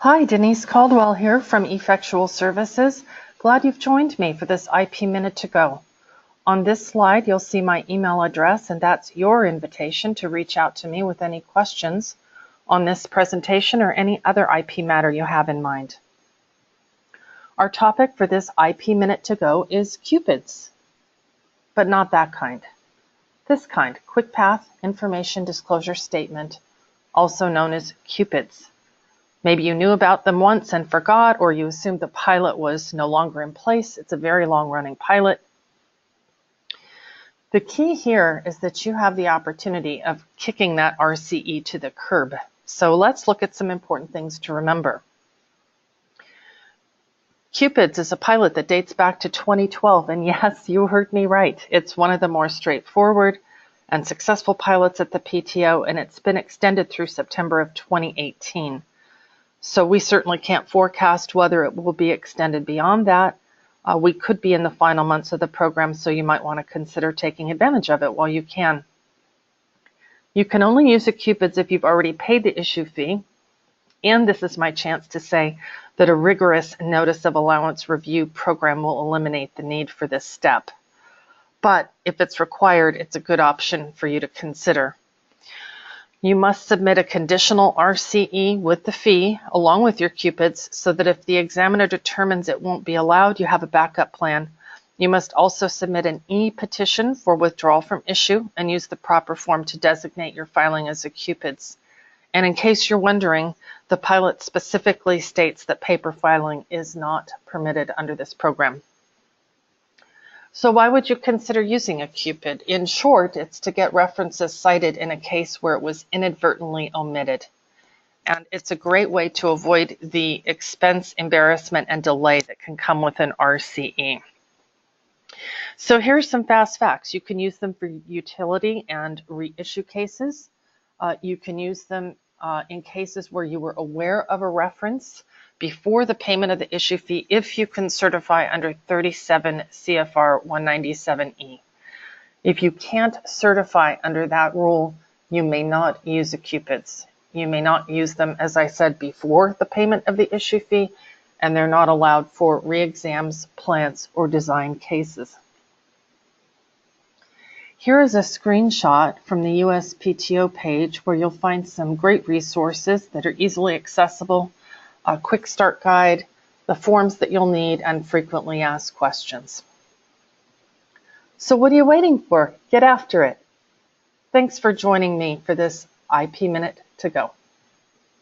Hi, Denise Caldwell here from Effectual Services. Glad you've joined me for this IP Minute to Go. On this slide, you'll see my email address, and that's your invitation to reach out to me with any questions on this presentation or any other IP matter you have in mind. Our topic for this IP Minute to Go is QPIDS, but not that kind. This kind, Quick Path Information Disclosure Statement, also known as QPIDS. Maybe you knew about them once and forgot, or you assumed the pilot was no longer in place. It's a very long-running pilot. The key here is that you have the opportunity of kicking that RCE to the curb. So let's look at some important things to remember. QPIDS is a pilot that dates back to 2012, and yes, you heard me right. It's one of the more straightforward and successful pilots at the PTO, and it's been extended through September of 2018. So we certainly can't forecast whether it will be extended beyond that. We could be in the final months of the program, so you might want to consider taking advantage of it while you can. You can only use a QPIDS if you've already paid the issue fee, and this is my chance to say that a rigorous notice of allowance review program will eliminate the need for this step. But if it's required, it's a good option for you to consider. You must submit a conditional RCE with the fee along with your QPIDS so that if the examiner determines it won't be allowed, you have a backup plan. You must also submit an e-petition for withdrawal from issue and use the proper form to designate your filing as a QPIDS. And in case you're wondering, the pilot specifically states that paper filing is not permitted under this program. So why would you consider using a QPID? In short, it's to get references cited in a case where it was inadvertently omitted. And it's a great way to avoid the expense, embarrassment, and delay that can come with an RCE. So here's some fast facts. You can use them for utility and reissue cases. You can use them in cases where you were aware of a reference before the payment of the issue fee if you can certify under 37 CFR 197E. If you can't certify under that rule, you may not use a QPIDS. You may not use them, as I said, before the payment of the issue fee, and they're not allowed for re-exams, plants, or design cases. Here is a screenshot from the USPTO page where you'll find some great resources that are easily accessible, a quick start guide, the forms that you'll need, and frequently asked questions. So what are you waiting for? Get after it. Thanks for joining me for this IP Minute to Go.